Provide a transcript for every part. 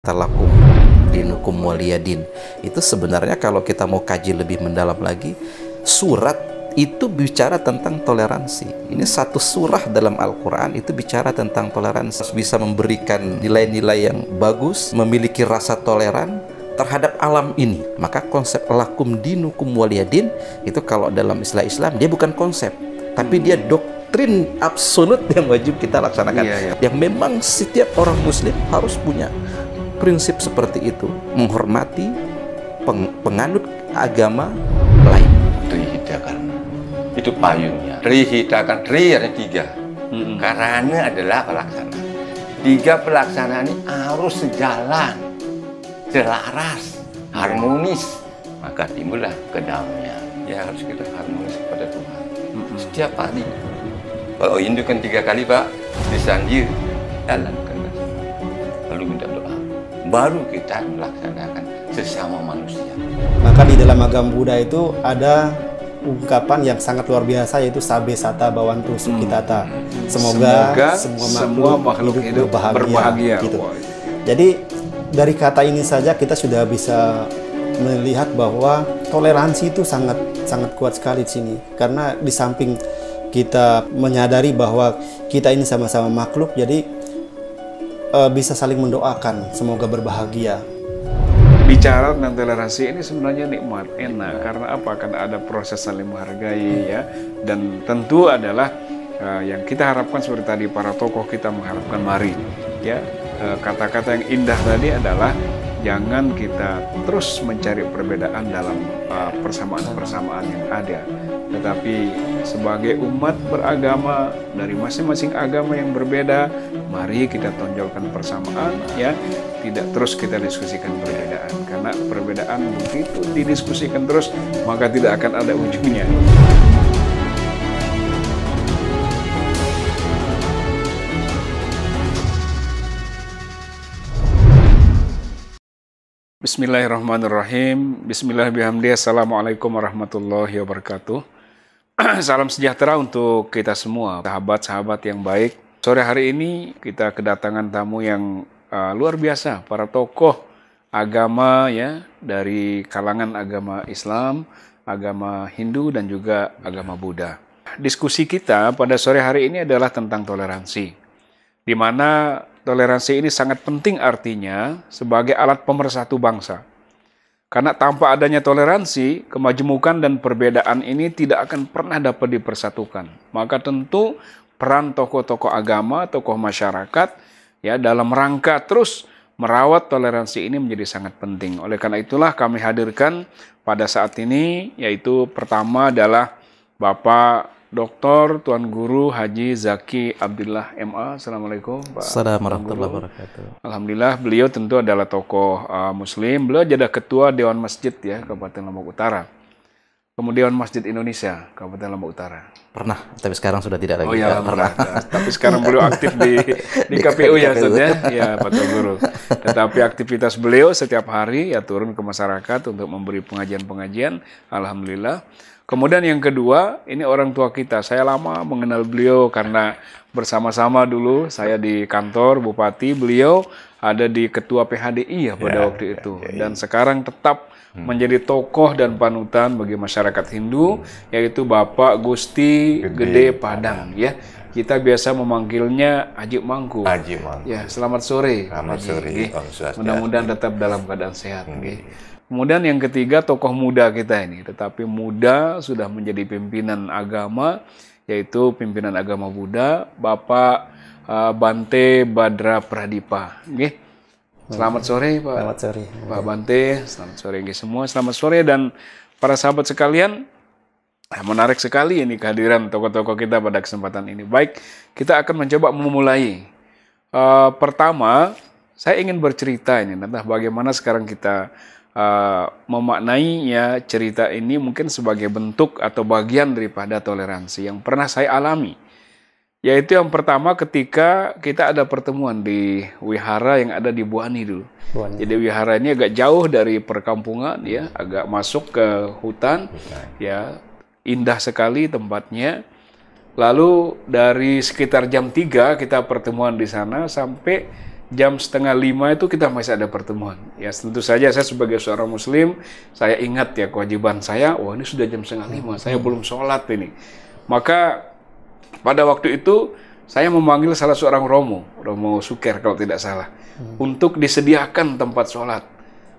kata lakum dinukum waliyadin, itu sebenarnya kalau kita mau kaji lebih mendalam lagi, surat itu bicara tentang toleransi. Ini satu surah dalam Al-Quran itu bicara tentang toleransi, bisa memberikan nilai-nilai yang bagus, memiliki rasa toleran terhadap alam ini. Maka konsep lakum dinukum waliyadin itu kalau dalam istilah Islam dia bukan konsep, tapi dia doktrin absolut yang wajib kita laksanakan. Yang memang setiap orang muslim harus punya prinsip seperti itu, menghormati penganut agama lain. Rihidakan itu payungnya. Rihidakan, ri ada 3. Karena adalah pelaksana. 3 pelaksanaan ini harus sejalan, selaras, harmonis, maka timbullah kedamaian. Ya harus kita harmonis kepada Tuhan setiap hari. Kalau Hindu kan 3 kali Pak disanjir, jalankan lalu minta doa, baru kita melaksanakan sesama manusia. Maka di dalam agama Buddha itu ada ungkapan yang sangat luar biasa, yaitu Sabe Sata Bawantu Sukhitata. Semoga semua makhluk hidup berbahagia. Gitu. Jadi dari kata ini saja kita sudah bisa melihat bahwa toleransi itu sangat kuat sekali di sini. Karena di samping kita menyadari bahwa kita ini sama-sama makhluk, jadi bisa saling mendoakan semoga berbahagia. Bicara tentang toleransi ini sebenarnya nikmat, enak. Karena apa? Karena ada proses saling menghargai ya. Dan tentu adalah yang kita harapkan seperti tadi para tokoh kita mengharapkan, mari ya. Kata-kata yang indah tadi adalah jangan kita terus mencari perbedaan dalam persamaan-persamaan yang ada, tetapi sebagai umat beragama dari masing-masing agama yang berbeda, mari kita tonjolkan persamaan ya, tidak terus kita diskusikan perbedaan, karena perbedaan begitu didiskusikan terus maka tidak akan ada ujungnya. Bismillahirrahmanirrahim. Bismillahirrahmanirrahim. Assalamualaikum warahmatullahi wabarakatuh. Salam sejahtera untuk kita semua, sahabat-sahabat yang baik. Sore hari ini kita kedatangan tamu yang luar biasa, para tokoh agama ya, dari kalangan agama Islam, agama Hindu dan juga agama Buddha. Diskusi kita pada sore hari ini adalah tentang toleransi, di mana toleransi ini sangat penting artinya sebagai alat pemersatu bangsa. Karena tanpa adanya toleransi, kemajemukan dan perbedaan ini tidak akan pernah dapat dipersatukan. Maka tentu peran tokoh-tokoh agama, tokoh masyarakat ya dalam rangka terus merawat toleransi ini menjadi sangat penting. Oleh karena itulah kami hadirkan pada saat ini, yaitu pertama adalah Bapak Dr. Tuan Guru Haji Zaki Abdillah MA. Assalamualaikum Pak. Assalamualaikum warahmatullahi wabarakatuh. Alhamdulillah, beliau tentu adalah tokoh muslim. Beliau jadi ketua Dewan Masjid ya Kabupaten Lombok Utara. Kemudian Masjid Indonesia Kabupaten Lombok Utara. Pernah, tapi sekarang sudah tidak lagi. Oh ya, pernah. Tapi sekarang beliau aktif di KPU ya Ustaz ya. Ya, Pak Tuan Guru. Tetapi aktivitas beliau setiap hari ya turun ke masyarakat untuk memberi pengajian-pengajian. Alhamdulillah. Kemudian yang kedua, ini orang tua kita. Saya lama mengenal beliau karena bersama-sama dulu saya di kantor Bupati, beliau ada di Ketua PHDI ya pada waktu itu. Dan sekarang tetap menjadi tokoh dan panutan bagi masyarakat Hindu, yaitu Bapak Gusti Gede Padang ya. Kita biasa memanggilnya Haji Mangku. Haji Mangku. Ya, selamat sore. Selamat sore. Mudah-mudahan tetap dalam keadaan sehat. Kemudian yang ketiga, tokoh muda kita ini, tetapi muda sudah menjadi pimpinan agama, yaitu pimpinan agama Buddha, Bapak Bante Badra Pradipa. Selamat sore Pak. Selamat sore. Pak Bante, selamat sore semua. Selamat sore dan para sahabat sekalian. Menarik sekali ini kehadiran tokoh-tokoh kita pada kesempatan ini. Baik, kita akan mencoba memulai. Pertama, saya ingin bercerita ini tentang bagaimana sekarang kita memaknainya cerita ini mungkin sebagai bentuk atau bagian daripada toleransi yang pernah saya alami. Yaitu yang pertama ketika kita ada pertemuan di wihara yang ada di Buani dulu. Jadi wihara ini agak jauh dari perkampungan ya, agak masuk ke hutan ya, indah sekali tempatnya. Lalu dari sekitar jam 3 kita pertemuan di sana sampai jam 4:30 itu kita masih ada pertemuan. Ya tentu saja saya sebagai seorang muslim, saya ingat ya kewajiban saya, wah ini sudah jam 4:30, saya belum sholat ini. Maka pada waktu itu saya memanggil salah seorang Romo Suker kalau tidak salah, untuk disediakan tempat sholat.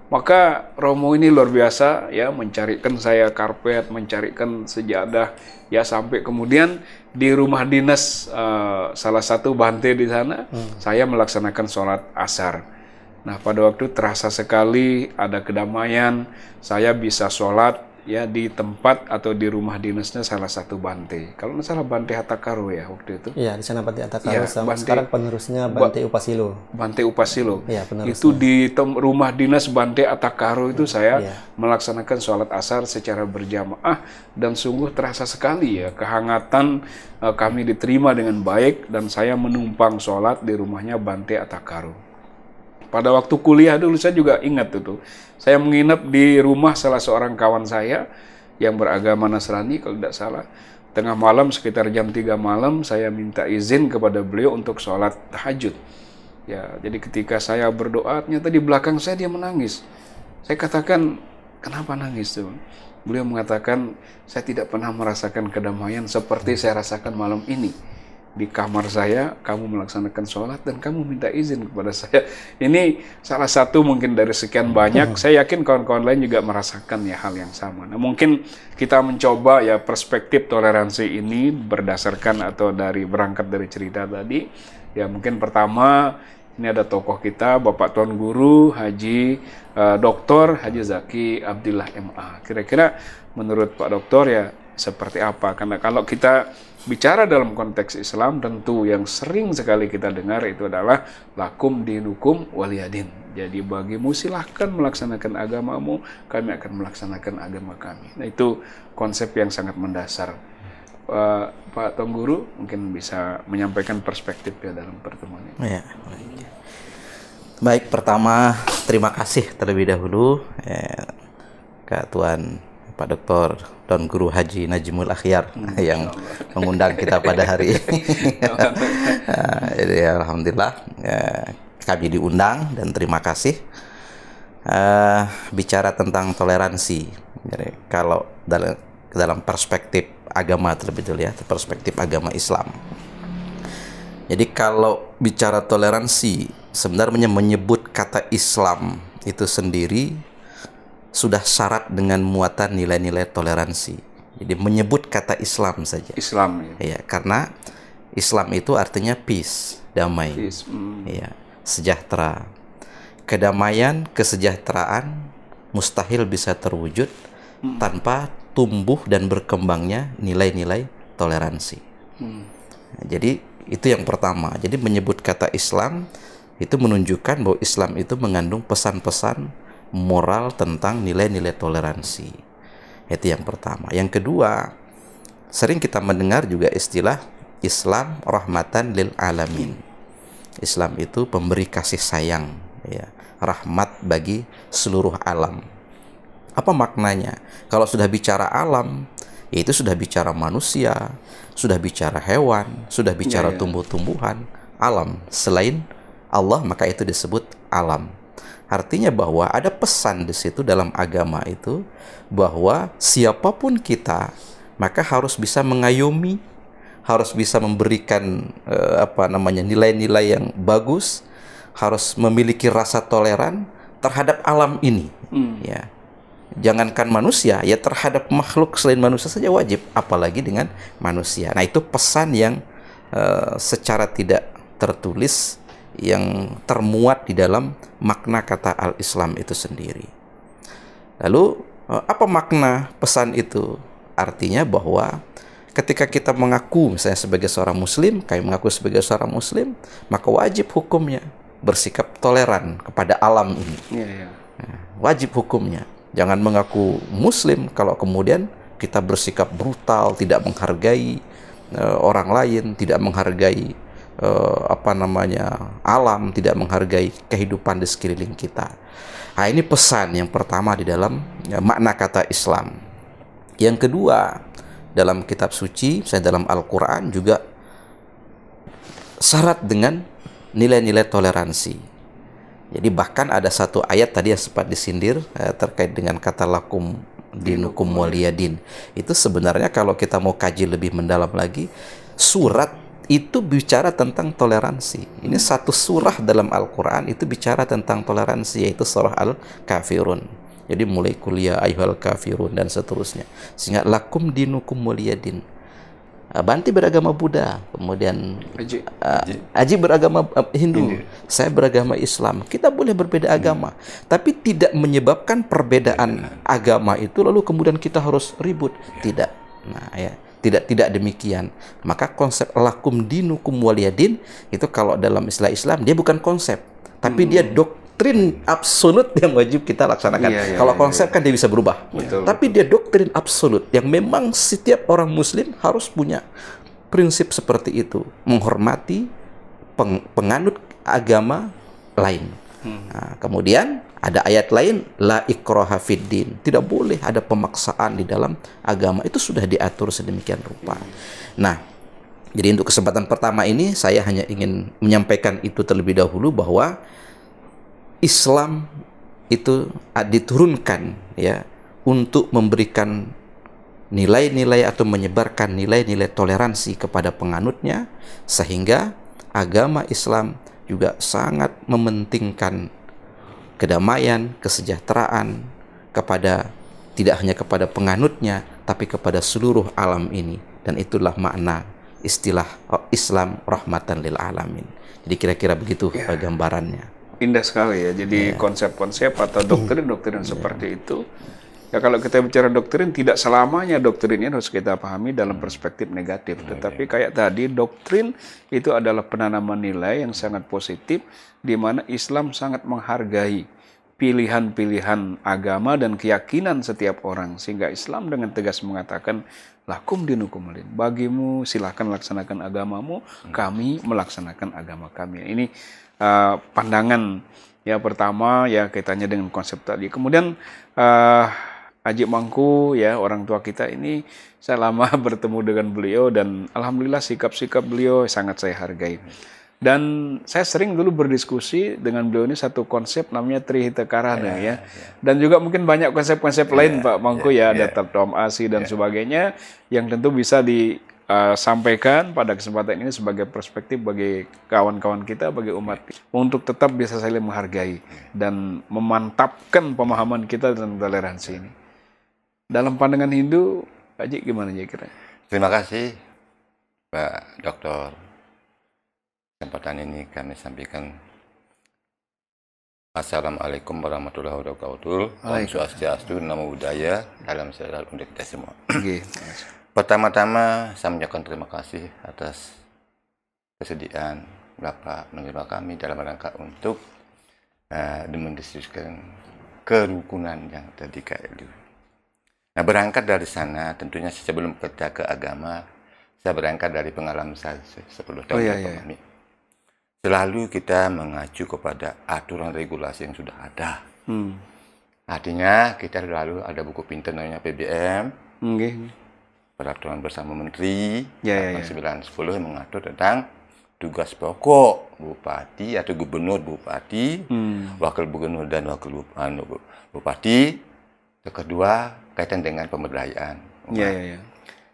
Maka Romo ini luar biasa ya, mencarikan saya karpet, mencarikan sejadah ya, sampai kemudian di rumah dinas salah satu Bante di sana saya melaksanakan sholat asar. Nah pada waktu terasa sekali ada kedamaian, saya bisa sholat ya di tempat atau di rumah dinasnya salah satu Bante. Kalau nggak salah Bante Hatakaro ya waktu itu. Iya, di sana Bante Hatakaro, ya, sekarang penerusnya Bante Upasilo. Bante Upasilo. Ya, itu di rumah dinas Bante Hatakaro itu saya melaksanakan sholat asar secara berjamaah, dan sungguh terasa sekali ya kehangatan, kami diterima dengan baik, dan saya menumpang sholat di rumahnya Bante Hatakaro. Pada waktu kuliah dulu saya juga ingat itu. Saya menginap di rumah salah seorang kawan saya yang beragama Nasrani kalau tidak salah. Tengah malam sekitar jam 3 malam saya minta izin kepada beliau untuk sholat tahajud. Ya, jadi ketika saya berdoa ternyata di belakang saya dia menangis. Saya katakan, kenapa nangis tuh? Beliau mengatakan, saya tidak pernah merasakan kedamaian seperti saya rasakan malam ini. Di kamar saya, kamu melaksanakan sholat dan kamu minta izin kepada saya. Ini salah satu mungkin dari sekian banyak. Saya yakin kawan-kawan lain juga merasakan ya hal yang sama. Nah, mungkin kita mencoba ya perspektif toleransi ini berdasarkan atau berangkat dari cerita tadi. Ya mungkin pertama ini ada tokoh kita, Bapak Tuan Guru Haji Dr. Haji Zaki Abdillah MA. Kira-kira menurut Pak Doktor ya seperti apa? Karena kalau kita bicara dalam konteks Islam, tentu yang sering sekali kita dengar itu adalah lakum dinukum waliyadin. Jadi bagimu silahkan melaksanakan agamamu, kami akan melaksanakan agama kami. Nah itu konsep yang sangat mendasar. Pak Tuan Guru mungkin bisa menyampaikan perspektif ya dalam pertemuan ini. Ya, baik, pertama terima kasih terlebih dahulu Kak Tuan Pak Dr. Tuan Guru Haji Najmul Akhyar yang mengundang kita pada hari ini. Jadi alhamdulillah kami diundang dan terima kasih. Bicara tentang toleransi. Jadi kalau dalam perspektif agama terlebih dahulu ya, perspektif agama Islam. Jadi kalau bicara toleransi, sebenarnya menyebut kata Islam itu sendiri sudah syarat dengan muatan nilai-nilai toleransi. Jadi menyebut kata Islam saja. Islam ya. Karena Islam itu artinya peace, damai. Peace. Ya, sejahtera. Kedamaian, kesejahteraan mustahil bisa terwujud tanpa tumbuh dan berkembangnya nilai-nilai toleransi. Jadi itu yang pertama. Jadi menyebut kata Islam itu menunjukkan bahwa Islam itu mengandung pesan-pesan moral tentang nilai-nilai toleransi. Itu yang pertama. Yang kedua, sering kita mendengar juga istilah Islam rahmatan lil alamin. Islam itu pemberi kasih sayang, ya, rahmat bagi seluruh alam. Apa maknanya? Kalau sudah bicara alam, itu sudah bicara manusia, sudah bicara hewan, sudah bicara tumbuh-tumbuhan, alam. Selain Allah, maka itu disebut alam. Artinya bahwa ada pesan di situ dalam agama itu bahwa siapapun kita maka harus bisa mengayomi, harus bisa memberikan nilai-nilai yang bagus, harus memiliki rasa toleran terhadap alam ini. Ya. Jangankan manusia, ya terhadap makhluk selain manusia saja wajib, apalagi dengan manusia. Nah, itu pesan yang secara tidak tertulis yang termuat di dalam makna kata al-Islam itu sendiri. Lalu apa makna pesan itu? Artinya bahwa ketika kita mengaku misalnya sebagai seorang muslim, kami mengaku sebagai seorang muslim, maka wajib hukumnya bersikap toleran kepada alam ini. Nah, wajib hukumnya. Jangan mengaku muslim kalau kemudian kita bersikap brutal, tidak menghargai orang lain, tidak menghargai alam, tidak menghargai kehidupan di sekeliling kita. Nah, ini pesan yang pertama di dalam makna kata Islam. Yang kedua, dalam kitab suci, misalnya dalam Al-Quran juga syarat dengan nilai-nilai toleransi. Jadi bahkan ada satu ayat tadi yang sempat disindir terkait dengan kata lakum dinukum waliyadin. Itu sebenarnya kalau kita mau kaji lebih mendalam lagi, surat itu bicara tentang toleransi. Ini satu surah dalam Al-Quran itu bicara tentang toleransi, yaitu surah Al-Kafirun. Jadi mulai kuliah ayyuhal kafirun dan seterusnya. Sehingga lakum dinukum waliyadin. Banti beragama Buddha, kemudian Aji beragama Hindu, saya beragama Islam. Kita boleh berbeda agama, tapi tidak menyebabkan perbedaan agama itu lalu kemudian kita harus ribut. Tidak. Nah, ya, tidak demikian. Maka konsep lakum dinukum waliyadin itu kalau dalam istilah Islam dia bukan konsep, tapi dia doktrin absolut yang wajib kita laksanakan. Kalau konsep kan dia bisa berubah. Betul. Tapi dia doktrin absolut yang memang setiap orang muslim harus punya prinsip seperti itu, menghormati penganut agama lain. Nah, kemudian ada ayat lain, la ikraha fiddin, tidak boleh ada pemaksaan di dalam agama, itu sudah diatur sedemikian rupa. Nah, jadi untuk kesempatan pertama ini saya hanya ingin menyampaikan itu terlebih dahulu, bahwa Islam itu diturunkan ya untuk memberikan nilai-nilai atau menyebarkan nilai-nilai toleransi kepada penganutnya, sehingga agama Islam juga sangat mementingkan kedamaian, kesejahteraan kepada tidak hanya kepada penganutnya, tapi kepada seluruh alam ini. Dan itulah makna istilah Islam rahmatan lil alamin. Jadi kira-kira begitu gambarannya. Indah sekali ya. Jadi konsep-konsep atau doktrin-doktrin seperti itu. Ya kalau kita bicara doktrin, tidak selamanya doktrin ini harus kita pahami dalam perspektif negatif. Tetapi kayak tadi, doktrin itu adalah penanaman nilai yang sangat positif, di mana Islam sangat menghargai pilihan-pilihan agama dan keyakinan setiap orang. Sehingga Islam dengan tegas mengatakan, lakum dinukum waliyadin. Bagimu silahkan laksanakan agamamu, kami melaksanakan agama kami. Ini pandangan ya pertama ya kaitannya dengan konsep tadi. Kemudian Aji Mangku ya, orang tua kita ini, saya lama bertemu dengan beliau dan alhamdulillah sikap-sikap beliau sangat saya hargai. Dan saya sering dulu berdiskusi dengan beliau ini satu konsep namanya Trihita Karana ya. Dan juga mungkin banyak konsep-konsep lain Pak Mangku ya, ada Tattvam Asi dan sebagainya yang tentu bisa disampaikan pada kesempatan ini sebagai perspektif bagi kawan-kawan kita, bagi umat, untuk tetap bisa saling menghargai dan memantapkan pemahaman kita tentang toleransi ini. Dalam pandangan Hindu, Haji gimana kira? Terima kasih Pak Dokter. Kesempatan ini kami sampaikan. Assalamualaikum warahmatullahi wabarakatuh. Om Swastiastu, Namo Buddhaya, salam sejahtera untuk kita semua. Pertama-tama saya mengucapkan terima kasih atas kesediaan Bapak menerima kami dalam rangka untuk mendiskusikan kerukunan yang tadi itu. Nah, berangkat dari sana, tentunya sebelum kita ke agama, saya berangkat dari pengalaman saya 10 tahun ekonomi. Selalu kita mengacu kepada aturan regulasi yang sudah ada. Artinya kita selalu ada buku pinter namanya PBM, Peraturan Bersama Menteri 910 yang mengatur tentang tugas pokok bupati atau gubernur bupati, wakil gubernur dan wakil bupati. Kedua kaitan dengan pemberdayaan.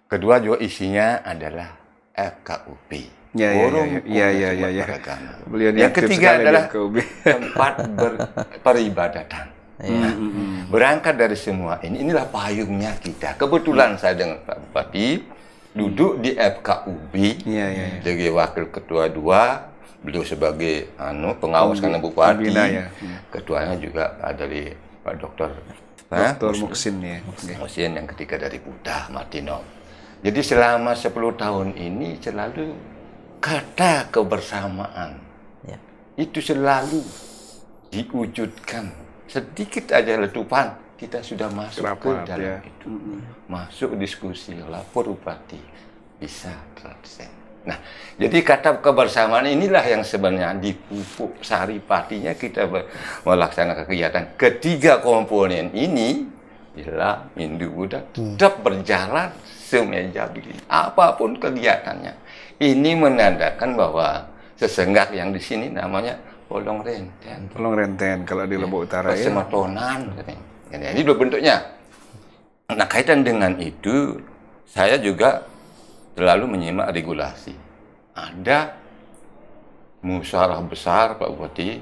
Kedua juga isinya adalah FKUP. Yang ketiga adalah tempat peribadatan. Berangkat dari semua inilah payungnya kita. Kebetulan saya dengan Pak Bupati duduk di FKUB sebagai wakil ketua 2, beliau sebagai pengawas karena Bupati. Ketuanya juga dari Pak Dr. Muksin ya. Muksin yang ketiga dari Buddha Martino. Jadi selama 10 tahun ini selalu kata kebersamaan itu selalu diwujudkan. Sedikit aja letupan kita sudah masuk ke dalam itu. Masuk diskusi, lapor bupati, bisa terlaksana. Nah, jadi kata kebersamaan inilah yang sebenarnya di pupuk saripatinya kita melaksanakan kegiatan. Ketiga komponen ini Islam, Hindu, Buddha tetap berjalan semeja begini. Apapun kegiatannya. Ini menandakan bahwa sesenggak yang di sini namanya Polong Renten. Polong Renten kalau di Lombok Utara ya. Sematonan. Ini dua bentuknya. Nah, kaitan dengan itu, saya juga selalu menyimak regulasi. Ada musyawarah besar Pak Bupati,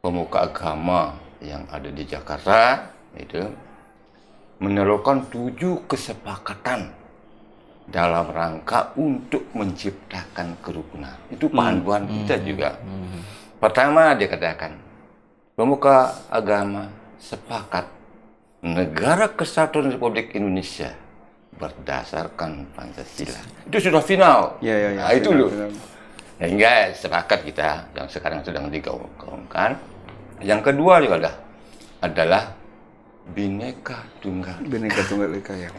pemuka agama yang ada di Jakarta itu menelurkan 7 kesepakatan dalam rangka untuk menciptakan kerukunan. Itu panduan kita juga. Pertama dia katakan, pemuka agama sepakat Negara Kesatuan Republik Indonesia berdasarkan Pancasila. Itu sudah final. Ya, nah, itu loh. Sehingga sepakat kita yang sekarang sedang digaungkan. Yang kedua juga adalah Bhinneka Tunggal Ika. Bhinneka Tunggal Ika ya.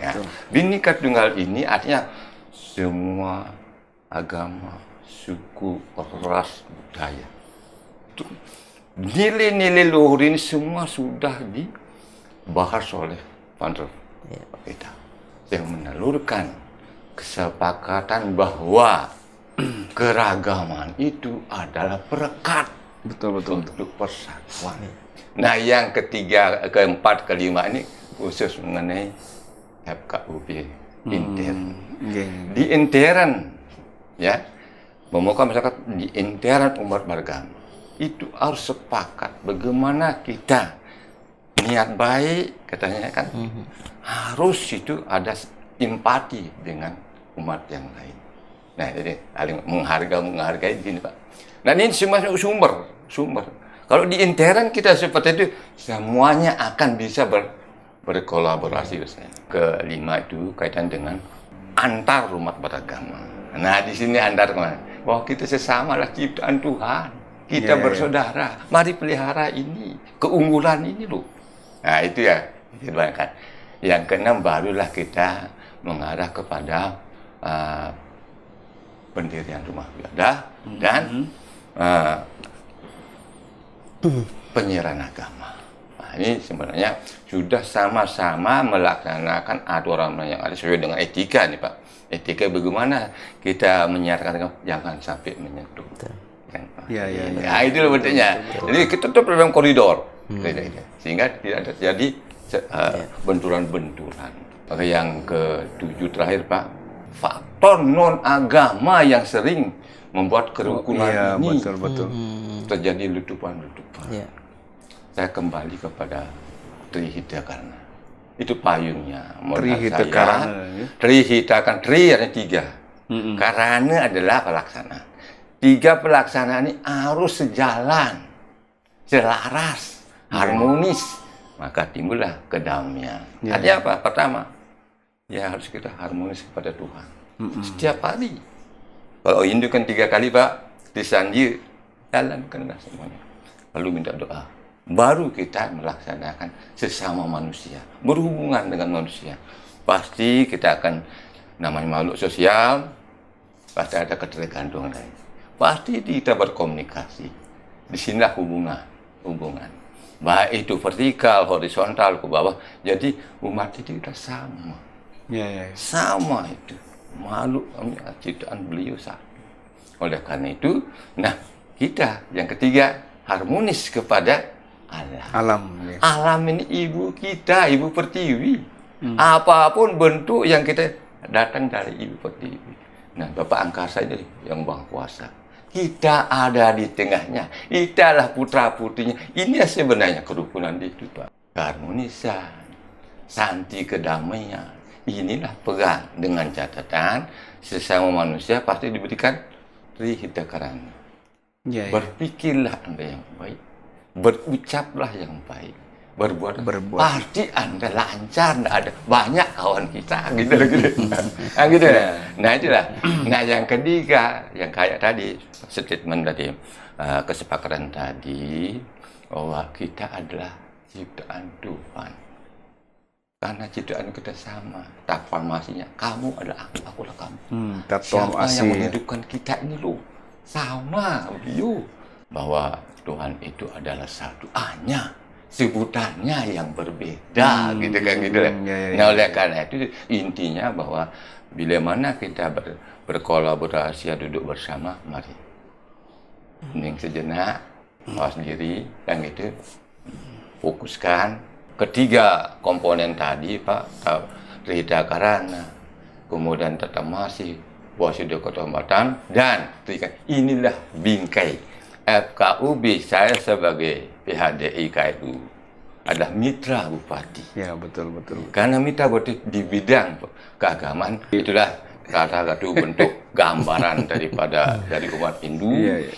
Bhinneka Tunggal ini artinya semua agama, suku, ras, budaya. Nilai-nilai luhur ini semua sudah dibahas oleh Founder kita yang menelurkan kesepakatan bahwa keragaman itu adalah perekat untuk persatuan. Nah, yang ketiga, keempat, kelima ini khusus mengenai FKUP intern. Di intern, ya, pemuka masyarakat di intern umat beragama itu harus sepakat bagaimana kita niat baik, katanya kan, harus itu ada empati dengan umat yang lain. Nah, jadi saling menghargai di sini, Pak. Nah, ini semua sumber. Kalau di intern kita seperti itu, semuanya akan bisa berkolaborasi. Kelima itu kaitan dengan antar umat beragama. Nah, di sini antar bahwa kita sesama lah ciptaan Tuhan. Kita bersaudara. Mari pelihara ini, keunggulan ini loh. Nah, itu ya, dibayangkan. Yang keenam barulah kita mengarah kepada pendirian rumah ibadah dan penyerahan agama. Nah, ini sebenarnya sudah sama-sama melaksanakan aturan yang ada sesuai dengan etika nih, Pak. Etika bagaimana kita menyiarkan agama, jangan sampai menyentuh. Kan, ya. Nah, itu loh bentuknya. Jadi kita tetap dalam koridor. Sehingga tidak terjadi benturan-benturan. Yang ke-7 terakhir, Pak, faktor non-agama yang sering membuat kerukunan ini betul. terjadi letupan-letupan. Saya kembali kepada Trihita Karna. Itu payungnya. Trihita Karna. Trihita Karna. Tri ada 3. Karana adalah pelaksanaan. 3 pelaksanaan ini harus sejalan, selaras, harmonis, maka timbullah kedamaian. Artinya apa? Pertama, ya harus kita harmonis kepada Tuhan setiap hari. Kalau Hindu kan 3 kali, Pak, disanji, jalankanlah semuanya, lalu minta doa. Baru kita melaksanakan sesama manusia, berhubungan dengan manusia. Pasti kita akan, namanya makhluk sosial, pasti ada ketergantungan lain. Pasti kita berkomunikasi. Disinilah hubungan. Baik itu vertikal, horizontal, ke bawah. Jadi umat itu kita sama. Sama itu. Makhluk ciptaan beliau satu. Oleh karena itu, nah kita yang ketiga harmonis kepada alam. Alam ini ibu kita, ibu pertiwi. Apapun bentuk yang kita datang dari ibu pertiwi. Nah, Bapak angkasa ini yang Maha Kuasa. Kita ada di tengahnya. Italah putra-putrinya. Ini sebenarnya kerukunan itu, Pak. Keharmonisan, santi kedamaian. Inilah pegang dengan catatan sesama manusia pasti diberikan Trihita Karana. Berpikirlah Anda yang baik. Berucaplah yang baik. Berbuat. Pasti Anda lancar, ada banyak kawan kita gitu. Nah, gitu. Nah, itulah. Nah, yang ketiga, yang kayak tadi statement tadi, kesepakatan tadi bahwa kita adalah ciptaan Tuhan. Karena ciptaan kita sama, transformasinya kamu adalah aku, akulah kamu. Siapa yang menghidupkan kita ini loh sama beliau, bahwa Tuhan itu adalah satu, hanya sebutannya yang berbeda, gitu kan gitu. Nah, oleh karena itu intinya bahwa bila mana kita berkolaborasi, duduk bersama, mari hening sejenak, awas diri, dan itu fokuskan ketiga komponen tadi, Pak, Rida Karana, kemudian Tata Masih, Wasuda Kotombatan, dan inilah bingkai FKUB. Saya sebagai PHDI KNU adalah mitra bupati. Ya, betul. Karena mitra bupati di bidang keagamaan, itulah kata-kata bentuk gambaran dari umat Hindu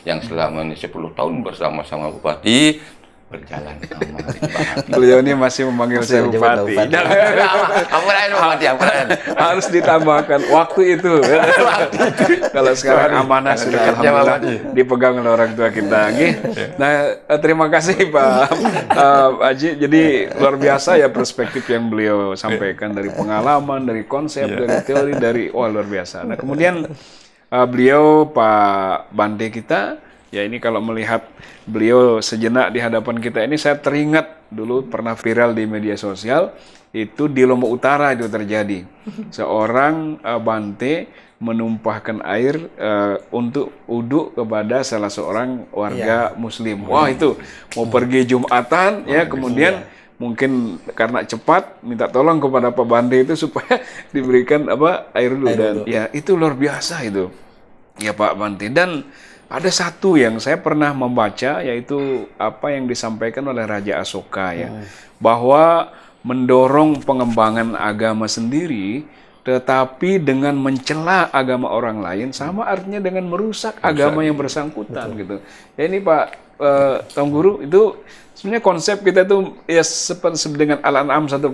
yang selama 10 tahun bersama-sama bupati berjalan aman. Beliau ini masih memanggil saya bupati. Harus ditambahkan waktu itu. Kalau sekarang amanah sudah alhamdulillah dipegang oleh orang tua kita. Nah, terima kasih Pak Haji. Jadi luar biasa ya perspektif yang beliau sampaikan, dari pengalaman, dari konsep, dari teori, luar biasa. Nah, kemudian beliau Pak Bante kita, ya ini kalau melihat beliau sejenak di hadapan kita ini, saya teringat dulu pernah viral di media sosial, itu di Lombok Utara itu terjadi. Seorang Bante menumpahkan air untuk uduk kepada salah seorang warga Muslim. Wah, itu mau pergi Jumatan ya, kemudian mungkin karena cepat minta tolong kepada Pak Bante itu supaya diberikan air dulu, dan ya itu luar biasa itu. Ya Pak Bante, dan ada satu yang saya pernah membaca, yaitu apa yang disampaikan oleh Raja Asoka ya, bahwa mendorong pengembangan agama sendiri, tetapi dengan mencela agama orang lain sama artinya dengan merusak agama yang bersangkutan gitu. Ya ini Pak Tuan Guru, itu sebenarnya konsep kita itu ya seperti dengan Al-An'am 108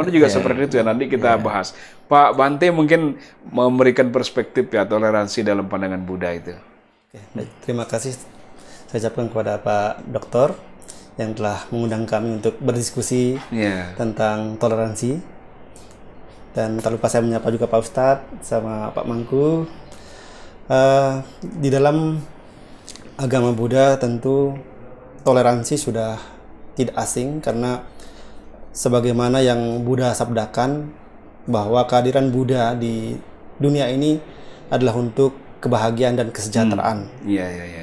itu juga seperti itu ya, nanti kita bahas. Pak Bante mungkin memberikan perspektif ya toleransi dalam pandangan Buddha itu. Terima kasih saya ucapkan kepada Pak Doktor yang telah mengundang kami untuk berdiskusi tentang toleransi. Dan tak lupa saya menyapa juga Pak Ustadz sama Pak Mangku. Di dalam agama Buddha tentu toleransi sudah tidak asing, karena sebagaimana yang Buddha sabdakan bahwa kehadiran Buddha di dunia ini adalah untuk kebahagiaan dan kesejahteraan.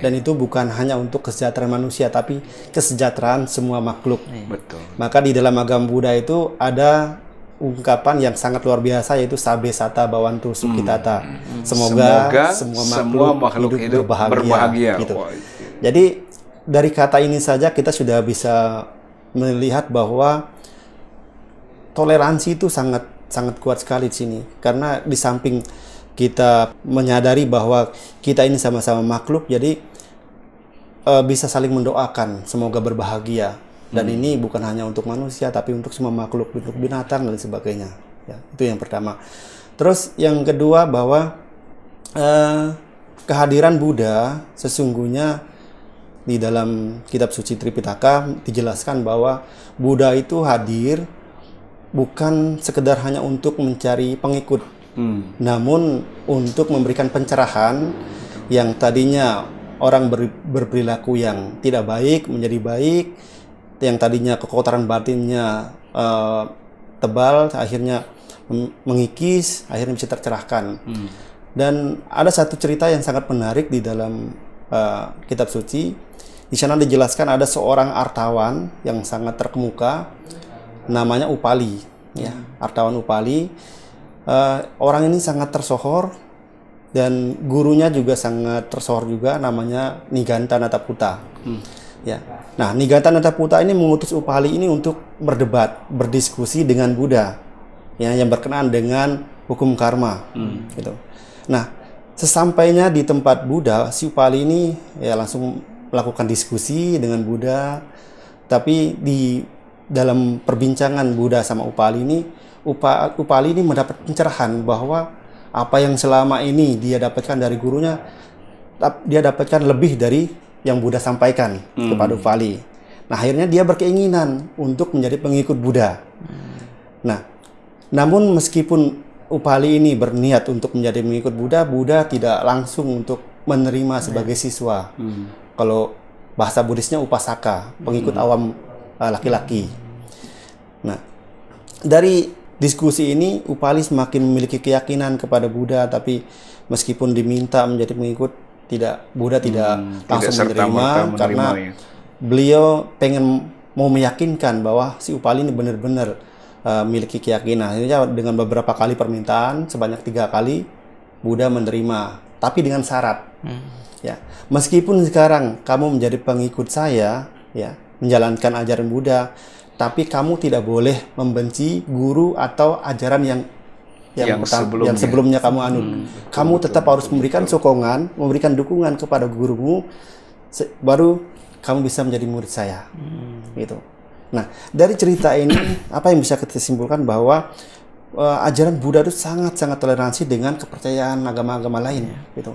Dan itu bukan hanya untuk kesejahteraan manusia, tapi kesejahteraan semua makhluk. Betul. Maka di dalam agama Buddha itu ada ungkapan yang sangat luar biasa, yaitu Sabe Sata Bawantu Sukhitata. Semoga semua makhluk hidup berbahagia. Gitu. Jadi dari kata ini saja kita sudah bisa melihat bahwa toleransi itu sangat kuat sekali di sini, karena di samping kita menyadari bahwa kita ini sama-sama makhluk, jadi bisa saling mendoakan semoga berbahagia. Dan ini bukan hanya untuk manusia, tapi untuk semua makhluk, untuk binatang dan sebagainya. Ya, itu yang pertama. Terus yang kedua, bahwa kehadiran Buddha sesungguhnya di dalam kitab suci Tripitaka dijelaskan bahwa Buddha itu hadir bukan sekedar hanya untuk mencari pengikut, namun untuk memberikan pencerahan yang tadinya orang berperilaku yang tidak baik menjadi baik, yang tadinya kekotoran batinnya tebal akhirnya mengikis, akhirnya bisa tercerahkan. Dan ada satu cerita yang sangat menarik di dalam kitab suci. Di sana dijelaskan ada seorang artawan yang sangat terkemuka, namanya Upali. Ya, artawan Upali. Orang ini sangat tersohor, dan gurunya juga sangat tersohor juga, namanya Niganta Nataputa. Ya. Nah, Niganta Nataputa ini mengutus Upali ini untuk berdebat, berdiskusi dengan Buddha, ya, yang berkenaan dengan hukum karma. Gitu. Nah, sesampainya di tempat Buddha, si Upali ini ya langsung melakukan diskusi dengan Buddha. Tapi di dalam perbincangan Buddha sama Upali ini, Upali ini mendapat pencerahan bahwa apa yang selama ini dia dapatkan dari gurunya, dia dapatkan lebih dari yang Buddha sampaikan kepada Upali. Nah, akhirnya dia berkeinginan untuk menjadi pengikut Buddha. Nah, namun meskipun Upali ini berniat untuk menjadi pengikut Buddha, Buddha tidak langsung untuk menerima sebagai siswa. Kalau bahasa Buddhisnya upasaka, pengikut awam laki-laki. Nah, dari diskusi ini Upali semakin memiliki keyakinan kepada Buddha, tapi meskipun diminta menjadi pengikut, Buddha tidak langsung menerima karena beliau pengen mau meyakinkan bahwa si Upali ini benar-benar memiliki keyakinan. Akhirnya dengan beberapa kali permintaan, sebanyak 3 kali Buddha menerima, tapi dengan syarat. Ya, meskipun sekarang kamu menjadi pengikut saya, ya, menjalankan ajaran Buddha, tapi kamu tidak boleh membenci guru atau ajaran yang sebelumnya kamu anut. Kamu tetap harus memberikan sokongan, memberikan dukungan kepada gurumu, baru kamu bisa menjadi murid saya. Gitu. Nah, dari cerita ini apa yang bisa kita simpulkan bahwa ajaran Buddha itu sangat-sangat toleransi dengan kepercayaan agama-agama lain. Gitu.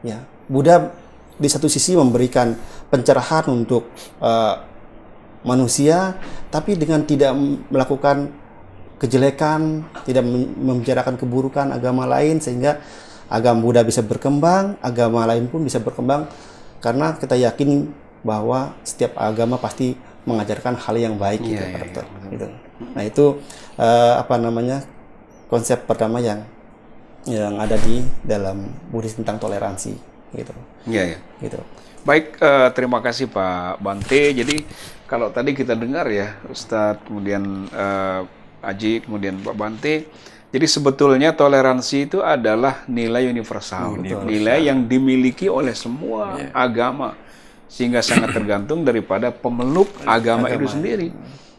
Ya, Buddha di satu sisi memberikan pencerahan untuk manusia, tapi dengan tidak melakukan kejelekan, tidak membicarakan keburukan agama lain, sehingga agama Buddha bisa berkembang, agama lain pun bisa berkembang, karena kita yakin bahwa setiap agama pasti mengajarkan hal yang baik gitu. Gitu. Nah, itu konsep pertama yang ada di dalam Buddhis tentang toleransi gitu. Gitu. Baik, terima kasih Pak Bante. Jadi kalau tadi kita dengar ya Ustadz, kemudian Aji, kemudian Pak Bante, jadi sebetulnya toleransi itu adalah nilai universal, nilai yang dimiliki oleh semua agama, sehingga sangat tergantung daripada pemeluk agama itu sendiri.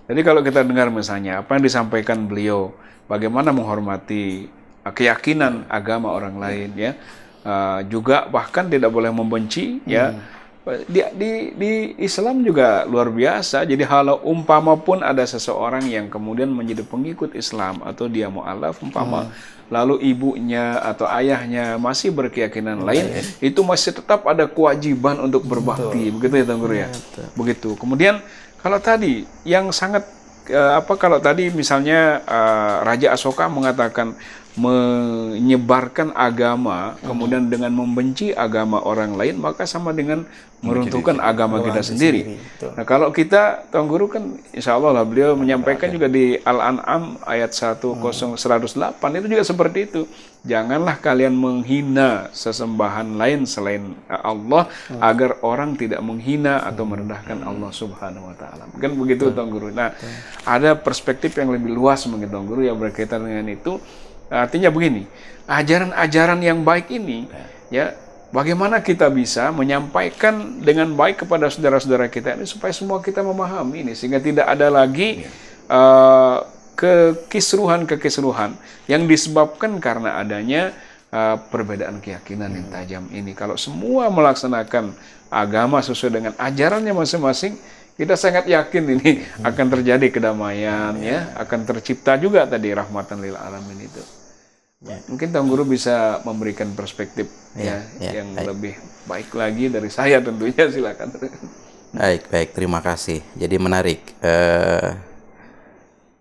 Jadi kalau kita dengar misalnya apa yang disampaikan beliau, bagaimana menghormati keyakinan agama orang lain, ya, juga bahkan tidak boleh membenci, ya. Di Islam juga luar biasa. Jadi kalau umpama pun ada seseorang yang kemudian menjadi pengikut Islam atau dia mu'alaf umpama, lalu ibunya atau ayahnya masih berkeyakinan lain, itu masih tetap ada kewajiban untuk berbakti. Begitu ya Tuan Guru ya? Begitu. Kemudian kalau tadi yang sangat kalau tadi misalnya Raja Asoka mengatakan menyebarkan agama, kemudian dengan membenci agama orang lain, maka sama dengan meruntuhkan agama kita sendiri. Nah, kalau kita, Tuan Guru kan insya Allah lah, beliau menyampaikan juga di Al-An'am ayat 108 itu juga seperti itu. Janganlah kalian menghina sesembahan lain selain Allah, agar orang tidak menghina atau merendahkan Allah Subhanahu wa Ta'ala. Kan begitu Tuan Guru. Nah, ada perspektif yang lebih luas mungkin Tuan Guru yang berkaitan dengan itu. Artinya begini, ajaran-ajaran yang baik ini, ya, bagaimana kita bisa menyampaikan dengan baik kepada saudara-saudara kita ini supaya semua kita memahami ini, sehingga tidak ada lagi kekisruhan yang disebabkan karena adanya perbedaan keyakinan yang tajam ini. Kalau semua melaksanakan agama sesuai dengan ajarannya masing-masing, kita sangat yakin ini akan terjadi kedamaian, ya, akan tercipta juga tadi rahmatan lil alamin itu. Mungkin Tuan Guru bisa memberikan perspektif yang lebih baik lagi dari saya tentunya, silakan. Baik, terima kasih. Jadi menarik.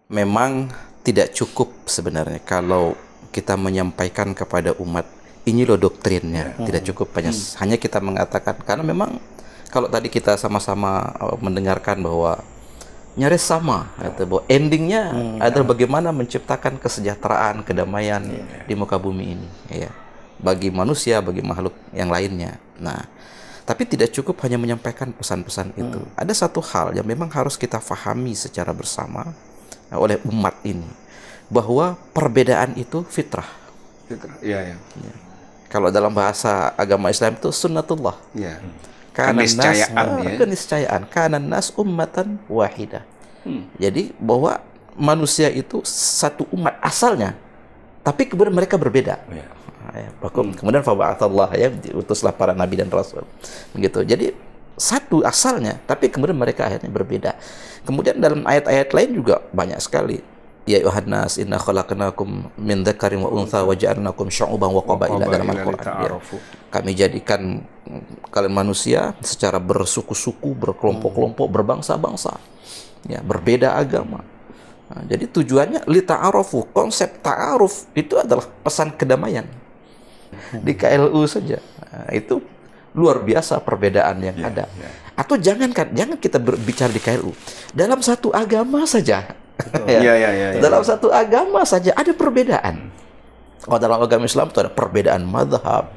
Memang tidak cukup sebenarnya kalau kita menyampaikan kepada umat ini loh doktrinnya, tidak cukup hanya kita mengatakan, karena memang kalau tadi kita sama-sama mendengarkan bahwa nyaris sama, bahwa endingnya adalah bagaimana menciptakan kesejahteraan, kedamaian di muka bumi ini, ya, bagi manusia, bagi makhluk yang lainnya. Nah, tapi tidak cukup hanya menyampaikan pesan-pesan itu. Ada satu hal yang memang harus kita fahami secara bersama oleh umat ini, bahwa perbedaan itu fitrah. Ya. Kalau dalam bahasa agama Islam itu sunnatullah. Keniscayaan. Kanan nas ummatan wahidah. Jadi bahwa manusia itu satu umat asalnya, tapi kemudian mereka berbeda. Kemudian faba'athallah, ya, diutuslah para nabi dan rasul. Begitu. Jadi satu asalnya, tapi kemudian mereka akhirnya berbeda. Kemudian dalam ayat-ayat lain juga banyak sekali. Ya ayuhan nas inna khalaqnakum min dzakarin wa untha wa ja'alnakum syu'uban wa qabaila dalam Al-Qur'an. Ya. Kami jadikan kalian manusia secara bersuku-suku, berkelompok-kelompok, berbangsa-bangsa. Ya, berbeda agama. Nah, jadi tujuannya li ta'arufu. Konsep ta'aruf itu adalah pesan kedamaian. Di KLU saja. Nah, itu luar biasa perbedaan yang ada. Atau jangan kita berbicara di KRU, dalam satu agama saja. Dalam satu agama saja ada perbedaan. Oh, dalam agama Islam itu ada perbedaan mazhab,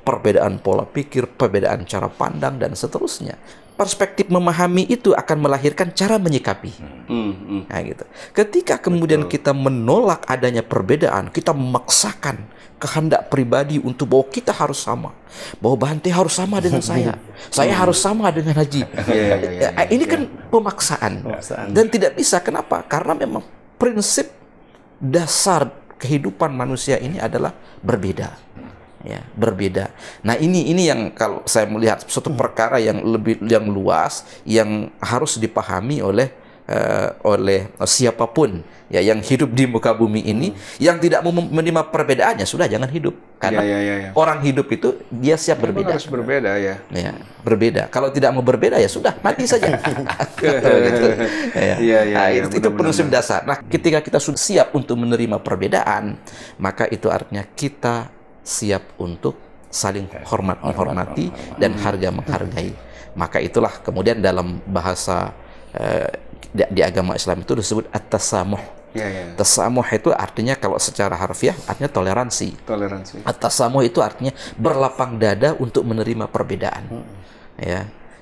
perbedaan pola pikir, perbedaan cara pandang, dan seterusnya. Perspektif memahami itu akan melahirkan cara menyikapi. Nah, gitu. Ketika kemudian kita menolak adanya perbedaan, kita memaksakan kehendak pribadi untuk bahwa kita harus sama, bahwa Bante harus sama dengan saya harus sama dengan Haji. Ini kan pemaksaan. Dan tidak bisa. Kenapa? Karena memang prinsip dasar kehidupan manusia ini adalah berbeda, berbeda. Nah, ini yang kalau saya melihat suatu perkara yang luas yang harus dipahami oleh siapapun yang hidup di muka bumi ini, yang tidak mau menerima perbedaannya, sudah jangan hidup. Karena orang hidup itu dia siap berbeda. Harus berbeda berbeda. Kalau tidak mau berbeda ya sudah, mati saja. Itu prinsip dasar. Nah, ketika kita sudah siap untuk menerima perbedaan, maka itu artinya kita siap untuk saling menghormati dan harga menghargai. Maka itulah kemudian dalam bahasa di agama Islam itu disebut at-tasamuh. Tasamuh itu artinya kalau secara harfiah artinya toleransi. At-tasamuh itu artinya berlapang dada untuk menerima perbedaan.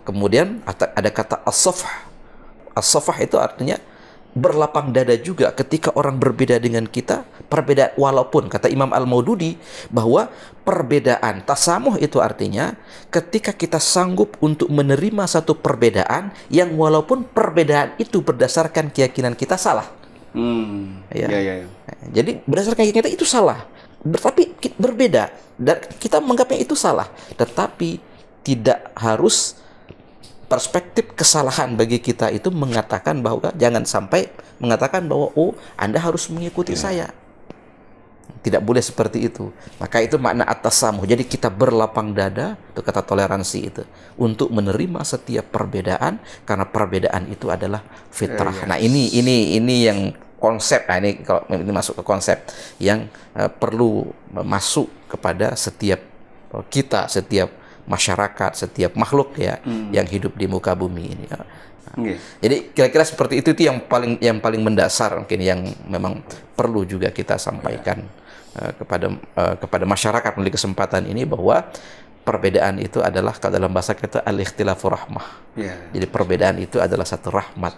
Kemudian ada kata as-safah. As-safah itu artinya berlapang dada juga ketika orang berbeda dengan kita, perbedaan, walaupun kata Imam Al-Maududi bahwa perbedaan tasamuh itu artinya ketika kita sanggup untuk menerima satu perbedaan yang walaupun perbedaan itu berdasarkan keyakinan kita salah. Jadi berdasarkan keyakinan kita itu salah, tapi berbeda dan kita menganggapnya itu salah, tetapi tidak harus perspektif kesalahan bagi kita itu mengatakan bahwa jangan sampai mengatakan bahwa Anda harus mengikuti saya. Tidak boleh seperti itu. Maka itu makna at-tasamuh. Jadi kita berlapang dada, itu kata toleransi itu, untuk menerima setiap perbedaan karena perbedaan itu adalah fitrah. Nah, ini yang konsep. Nah, ini kalau ini masuk ke konsep yang perlu masuk kepada setiap kita, setiap masyarakat, setiap makhluk yang hidup di muka bumi ini. Jadi kira-kira seperti itu yang paling mendasar mungkin yang memang perlu juga kita sampaikan kepada masyarakat melalui kesempatan ini, bahwa perbedaan itu adalah, kalau dalam bahasa kita, al-ikhtilafu rahmah. Jadi perbedaan itu adalah satu rahmat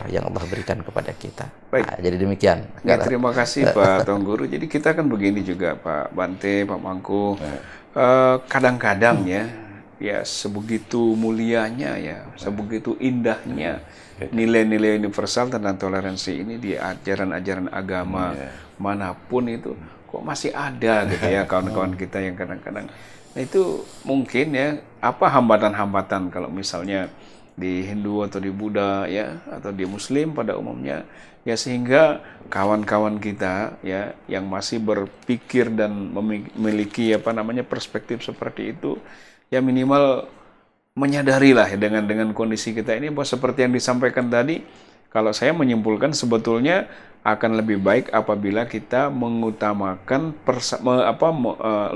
yang Allah berikan kepada kita. Baik. Nah, jadi demikian. Terima kasih Pak Tuan Guru. Jadi kita kan begini juga Pak Bante, Pak Mangku. Kadang-kadang ya sebegitu mulianya sebegitu indahnya nilai-nilai universal tentang toleransi ini di ajaran-ajaran agama manapun itu kok masih ada gitu ya kawan-kawan kita yang kadang-kadang. Nah, itu mungkin apa hambatan-hambatan kalau misalnya di Hindu atau di Buddha atau di Muslim pada umumnya sehingga kawan-kawan kita yang masih berpikir dan memiliki perspektif seperti itu minimal menyadarilah dengan kondisi kita ini bahwa seperti yang disampaikan tadi, kalau saya menyimpulkan sebetulnya akan lebih baik apabila kita mengutamakan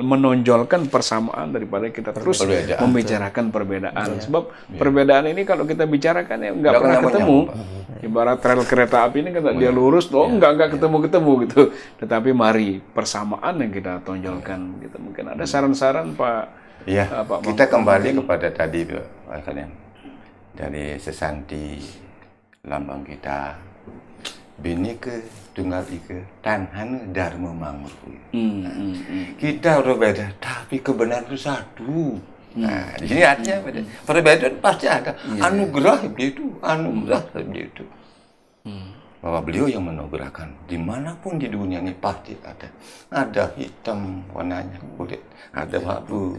menonjolkan persamaan daripada kita terus membicarakan perbedaan. Sebab perbedaan ini kalau kita bicarakan nggak pernah ketemu. Ibarat rel kereta api ini kan dia lurus, nggak ketemu gitu. Tetapi mari persamaan yang kita tonjolkan gitu. Mungkin ada saran-saran Pak. Kita kembali kepada tadi kalian dari sesanti lambang kita Bhinneka Tunggal Ika Tanhan Dharma Manguru. Kita berbeda, tapi kebenaran itu satu. Nah, di sini artinya perbedaan pasti ada. Anugerah begitu. Bahwa beliau yang menugerahkan dimanapun di dunia ini pasti ada hitam warnanya kulit, ada abu,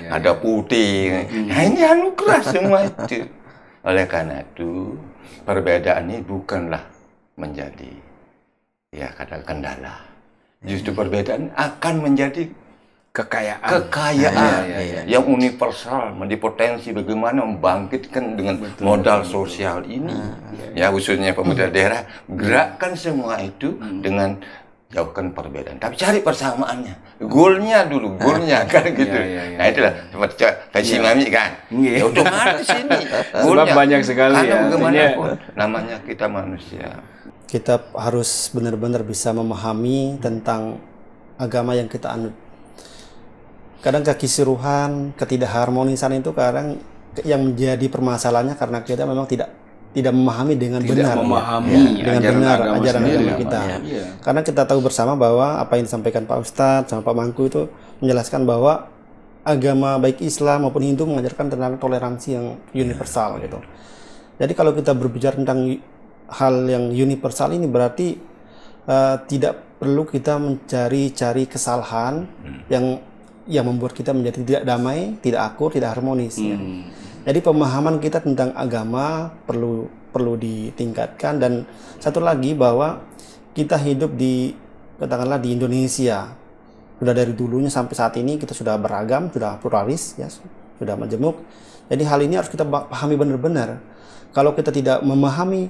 ada putih. Nah, ini anugerah semua itu. Oleh karena itu perbedaan ini bukanlah menjadi kata kendala. Justru perbedaan akan menjadi kekayaan yang universal, menjadi potensi bagaimana membangkitkan dengan modal sosial ini, khususnya pemuda daerah, gerakkan semua itu dengan jauhkan perbedaan, tapi cari persamaannya. Goalnya dulu, goalnya kan gitu. Nah itulah seperti kayak Mami kan. Ya otomatis ini goalnya. Banyak sekali. Karena bagaimanapun namanya kita manusia. Kita harus benar-benar bisa memahami tentang agama yang kita anut. Kadang kekisruhan, ketidakharmonisan itu kadang yang menjadi permasalahannya karena kita memang tidak memahami dengan benar ajaran agama kita. Karena kita tahu bersama bahwa apa yang disampaikan Pak Ustadz sama Pak Mangku itu menjelaskan bahwa agama baik Islam maupun Hindu mengajarkan tentang toleransi yang universal gitu. Jadi kalau kita berbicara tentang hal yang universal ini berarti tidak perlu kita mencari kesalahan yang membuat kita menjadi tidak damai, tidak akur, tidak harmonis. Ya. Jadi pemahaman kita tentang agama perlu ditingkatkan, dan satu lagi bahwa kita hidup katakanlah di Indonesia. Sudah dari dulunya sampai saat ini kita sudah beragam, sudah pluralis, ya, sudah majemuk. Jadi hal ini harus kita pahami benar-benar. Kalau kita tidak memahami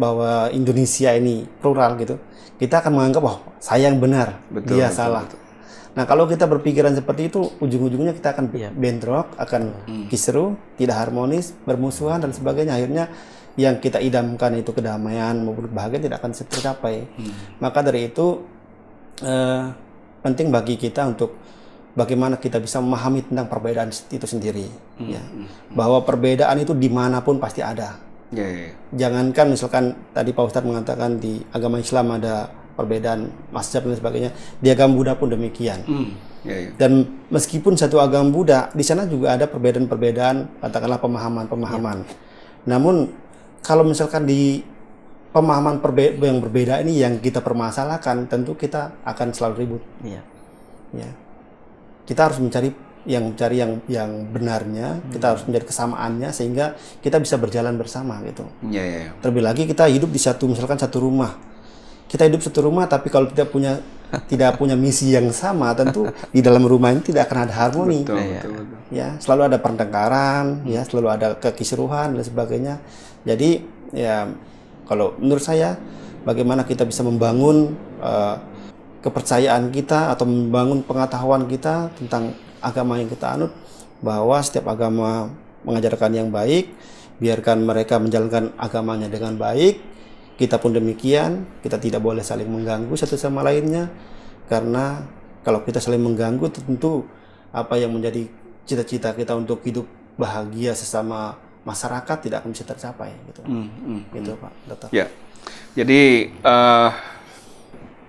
bahwa Indonesia ini plural gitu, kita akan menganggap saya yang benar, dia salah. Nah, kalau kita berpikiran seperti itu, ujung-ujungnya kita akan bentrok, akan kisruh, tidak harmonis, bermusuhan dan sebagainya. Akhirnya yang kita idamkan itu kedamaian maupun bahagia tidak akan tercapai. Maka dari itu penting bagi kita untuk bagaimana kita bisa memahami tentang perbedaan itu sendiri. Ya. Bahwa perbedaan itu dimanapun pasti ada. Jangankan misalkan tadi Pak Ustadz mengatakan di agama Islam ada perbedaan mazhab dan sebagainya, di agama Buddha pun demikian. Dan meskipun satu agama Buddha, di sana juga ada perbedaan-perbedaan, katakanlah pemahaman-pemahaman. Namun kalau misalkan di pemahaman yang berbeda ini yang kita permasalahkan, tentu kita akan selalu ribut. Ya. Kita harus mencari yang benarnya, kita harus mencari kesamaannya sehingga kita bisa berjalan bersama gitu. Terlebih lagi kita hidup di satu rumah. Kita hidup satu rumah, tapi kalau tidak punya misi yang sama, tentu di dalam rumah ini tidak akan ada harmoni. Betul. Ya, selalu ada pertengkaran, ya, selalu ada kekisruhan dan sebagainya. Jadi, ya, kalau menurut saya, bagaimana kita bisa membangun kepercayaan kita atau membangun pengetahuan kita tentang agama yang kita anut, bahwa setiap agama mengajarkan yang baik, biarkan mereka menjalankan agamanya dengan baik. Kita pun demikian, kita tidak boleh saling mengganggu satu sama lainnya, karena kalau kita saling mengganggu tentu apa yang menjadi cita-cita kita untuk hidup bahagia sesama masyarakat tidak akan bisa tercapai gitu. Gitu Pak Dr. Ya. Jadi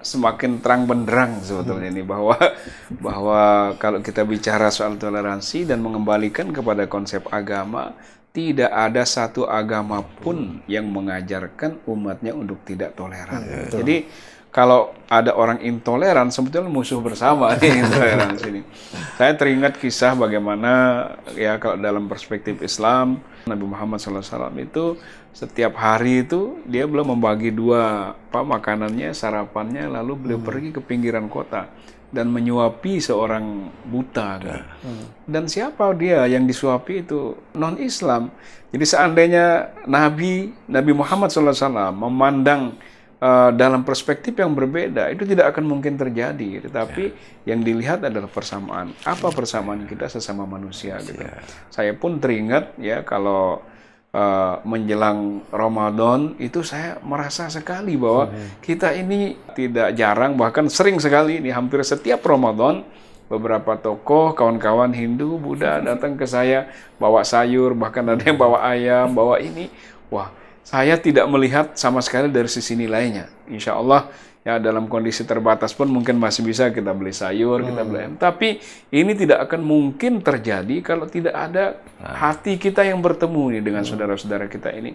semakin terang benderang sebetulnya ini bahwa kalau kita bicara soal toleransi dan mengembalikan kepada konsep agama, tidak ada satu agama pun yang mengajarkan umatnya untuk tidak toleran. Jadi kalau ada orang intoleran, sebetulnya musuh bersama nih intoleransi ini. Saya teringat kisah bagaimana ya kalau dalam perspektif Islam, Nabi Muhammad SAW itu setiap hari itu dia belum membagi dua makanannya, sarapannya, lalu beliau pergi ke pinggiran kota dan menyuapi seorang buta. Dan siapa dia yang disuapi itu? Non-Islam. Jadi seandainya Nabi Muhammad SAW memandang dalam perspektif yang berbeda, itu tidak akan mungkin terjadi. Tetapi yang dilihat adalah persamaan. Apa persamaan kita sesama manusia gitu. Saya pun teringat ya kalau menjelang Ramadan itu saya merasa sekali bahwa kita ini tidak jarang, bahkan sering sekali ini hampir setiap Ramadan beberapa tokoh, kawan-kawan Hindu, Buddha datang ke saya bawa sayur, bahkan ada yang bawa ayam, bawa ini. Wah, saya tidak melihat sama sekali dari sisi nilainya. Insya Allah ya dalam kondisi terbatas pun mungkin masih bisa kita beli sayur, kita beli ayam. Tapi ini tidak akan mungkin terjadi kalau tidak ada hati kita yang bertemu nih dengan saudara-saudara kita ini.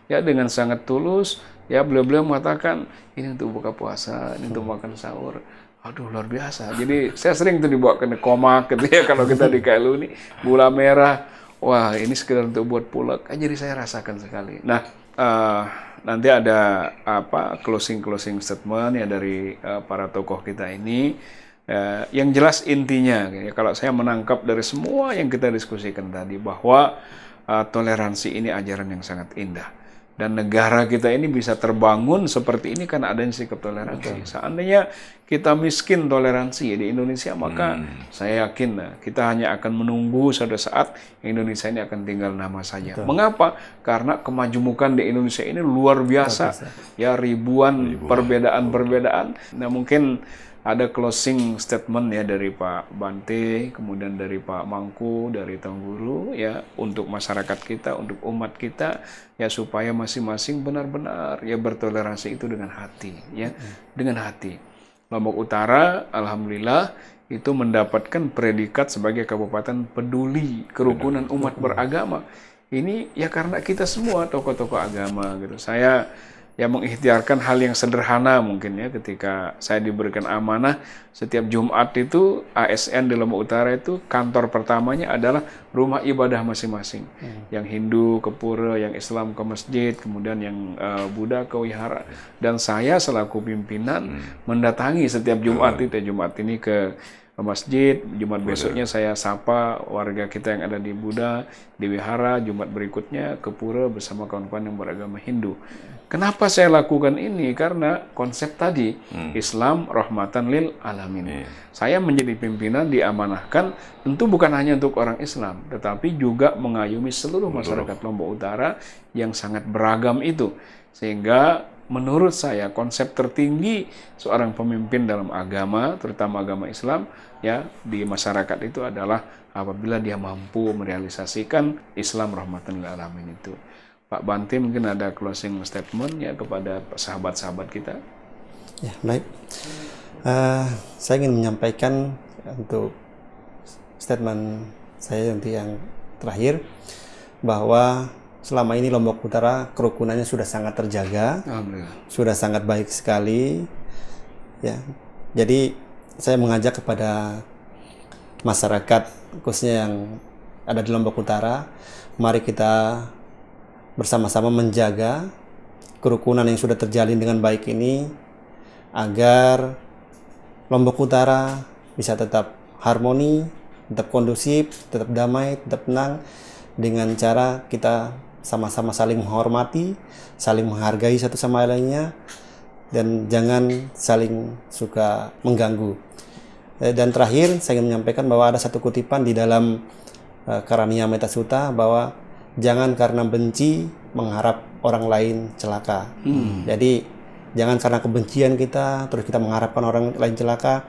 Ya dengan sangat tulus, ya beliau mengatakan ini untuk buka puasa, ini untuk makan sahur. Aduh luar biasa. Jadi saya sering tuh dibawa ke komak gitu ya kalau kita di KLU ini gula merah. Wah ini sekedar untuk buat pulak. Jadi saya rasakan sekali. Nah nanti ada closing statement ya dari para tokoh kita ini. Yang jelas intinya, ya, kalau saya menangkap dari semua yang kita diskusikan tadi bahwa toleransi ini ajaran yang sangat indah. Dan negara kita ini bisa terbangun seperti ini karena adanya sikap toleransi. Seandainya kita miskin toleransi di Indonesia, maka saya yakin kita hanya akan menunggu suatu saat Indonesia ini akan tinggal nama saja. Mengapa? Karena kemajemukan di Indonesia ini luar biasa. Ya, ribuan perbedaan-perbedaan. Nah, mungkin ada closing statement ya dari Pak Bante, kemudian dari Pak Mangku, dari Tuan Guru ya, untuk masyarakat kita, untuk umat kita ya, supaya masing-masing benar-benar ya bertoleransi itu dengan hati ya, dengan hati. Lombok Utara alhamdulillah itu mendapatkan predikat sebagai kabupaten peduli kerukunan umat beragama. Ini ya karena kita semua tokoh-tokoh agama gitu. Saya ya mengikhtiarkan hal yang sederhana mungkin ya, ketika saya diberikan amanah setiap Jumat itu ASN di Lombok Utara itu kantor pertamanya adalah rumah ibadah masing-masing. Yang Hindu ke pura, yang Islam ke masjid, kemudian yang Buddha ke wihara. Dan saya selaku pimpinan mendatangi setiap Jumat itu, Jumat ini ke masjid, Jumat besoknya saya sapa warga kita yang ada di Buddha, di wihara, Jumat berikutnya ke pura bersama kawan-kawan yang beragama Hindu. Kenapa saya lakukan ini? Karena konsep tadi, Islam rahmatan lil alamin. Saya menjadi pimpinan diamanahkan tentu bukan hanya untuk orang Islam, tetapi juga mengayomi seluruh masyarakat Lombok Utara yang sangat beragam itu. Sehingga menurut saya konsep tertinggi seorang pemimpin dalam agama, terutama agama Islam ya, di masyarakat itu adalah apabila dia mampu merealisasikan Islam rahmatan lil alamin itu. Pak Bante mungkin ada closing statement ya kepada sahabat-sahabat kita. Ya, baik. Saya ingin menyampaikan untuk statement saya nanti yang terakhir, bahwa selama ini Lombok Utara kerukunannya sudah sangat terjaga, sudah sangat baik sekali. Ya, jadi saya mengajak kepada masyarakat khususnya yang ada di Lombok Utara, mari kita bersama-sama menjaga kerukunan yang sudah terjalin dengan baik ini, agar Lombok Utara bisa tetap harmoni, tetap kondusif, tetap damai, tetap tenang, dengan cara kita sama-sama saling menghormati, saling menghargai satu sama lainnya, dan jangan saling suka mengganggu. Dan terakhir saya ingin menyampaikan bahwa ada satu kutipan di dalam Karania Metta Sutta, bahwa jangan karena benci mengharap orang lain celaka. Jadi jangan karena kebencian kita terus kita mengharapkan orang lain celaka,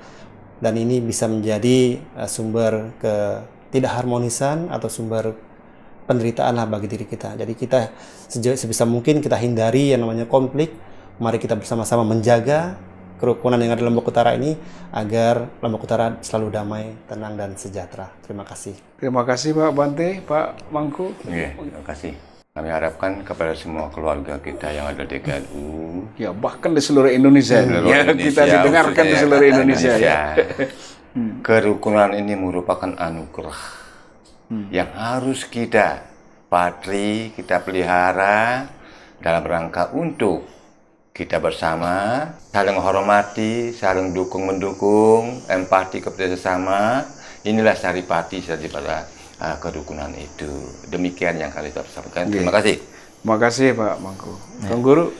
dan ini bisa menjadi sumber ketidakharmonisan atau sumber penderitaan lah bagi diri kita. Jadi kita sebisa mungkin kita hindari yang namanya konflik. Mari kita bersama-sama menjaga kerukunan yang ada di Lombok Utara ini, agar Lombok Utara selalu damai, tenang, dan sejahtera. Terima kasih. Terima kasih Pak Bante, Pak Mangku. Terima kasih. Kami harapkan kepada semua keluarga kita yang ada di GNU, ya bahkan di seluruh Indonesia, kita didengarkan di seluruh Indonesia. Ya. Kerukunan ini merupakan anugerah yang harus kita patri, kita pelihara dalam rangka untuk kita bersama saling menghormati, saling dukung-mendukung, empati kepada sesama. Inilah saripati daripada kerukunan itu. Demikian yang kali saya sampaikan. Terima kasih. Terima kasih Pak Mangku. Tuan Guru.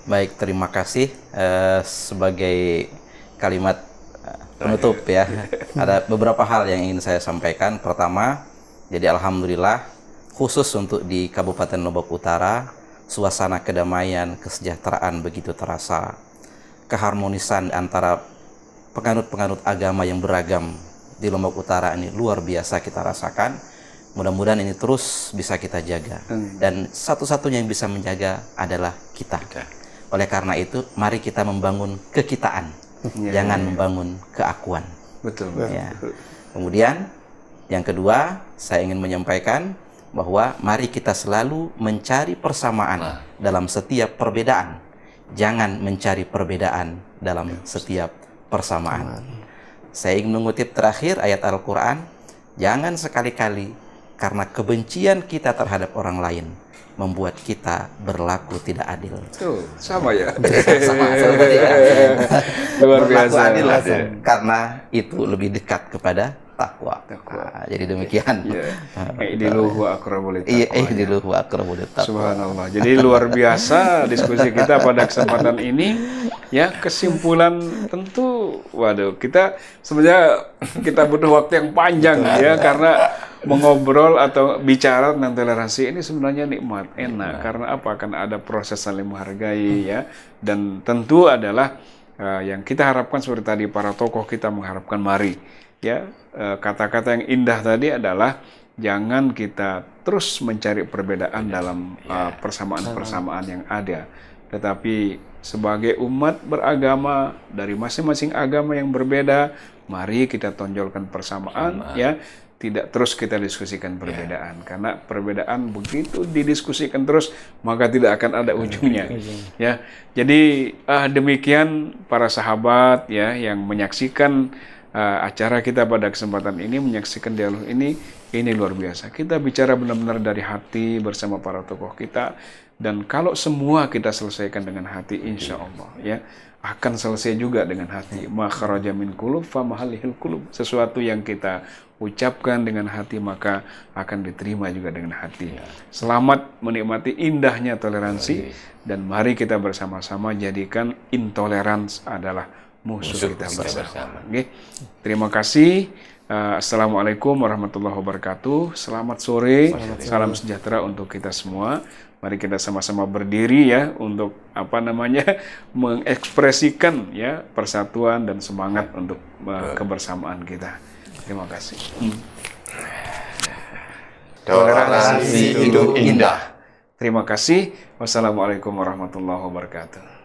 Baik, terima kasih sebagai kalimat penutup ya. Ada beberapa hal yang ingin saya sampaikan. Pertama, jadi alhamdulillah khusus untuk di Kabupaten Lombok Utara, suasana kedamaian, kesejahteraan begitu terasa. Keharmonisan antara penganut-penganut agama yang beragam di Lombok Utara ini luar biasa kita rasakan. Mudah-mudahan ini terus bisa kita jaga. Dan satu-satunya yang bisa menjaga adalah kita. Oleh karena itu, mari kita membangun kekitaan. Jangan membangun keakuan. Betul. Ya. Kemudian, yang kedua, saya ingin menyampaikan bahwa mari kita selalu mencari persamaan dalam setiap perbedaan. Jangan mencari perbedaan dalam setiap persamaan. Saya ingin mengutip terakhir ayat Al-Quran, jangan sekali-kali karena kebencian kita terhadap orang lain membuat kita berlaku tidak adil. Tuh, sama ya. Sama tadi ya. Luar biasa. Berlaku adil karena itu lebih dekat kepada taqwa. Jadi demikian. I'dilu huwa aqrabu lit Iya, taqwa. i'dilu huwa aqrabu lit taqwa. Subhanallah. Jadi luar biasa diskusi kita pada kesempatan ini. Ya, kesimpulan tentu, waduh, kita sebenarnya kita butuh waktu yang panjang ya, karena mengobrol atau bicara tentang toleransi ini sebenarnya nikmat, enak. Karena apa? Karena ada proses saling menghargai ya, dan tentu adalah yang kita harapkan seperti tadi para tokoh kita mengharapkan, mari ya, kata-kata yang indah tadi adalah jangan kita terus mencari perbedaan dalam persamaan-persamaan yang ada, tetapi sebagai umat beragama dari masing-masing agama yang berbeda, mari kita tonjolkan persamaan ya, tidak terus kita diskusikan perbedaan, karena perbedaan begitu didiskusikan terus maka tidak akan ada ujungnya ya. Jadi demikian para sahabat ya yang menyaksikan acara kita pada kesempatan ini, menyaksikan dialog ini luar biasa. Kita bicara benar-benar dari hati bersama para tokoh kita, dan kalau semua kita selesaikan dengan hati, insya Allah ya akan selesai juga dengan hati. Ma kharaja min qulub fa mahallihil qulub. Sesuatu yang kita ucapkan dengan hati maka akan diterima juga dengan hati. Selamat menikmati indahnya toleransi, dan mari kita bersama-sama jadikan intoleransi adalah musuh kita bersama. Okay. Terima kasih. Assalamualaikum warahmatullahi wabarakatuh. Selamat sore. Salam sejahtera untuk kita semua. Mari kita sama-sama berdiri ya untuk mengekspresikan ya persatuan dan semangat untuk kebersamaan kita. Terima kasih. Toleransi itu indah. Terima kasih. Wassalamualaikum warahmatullahi wabarakatuh.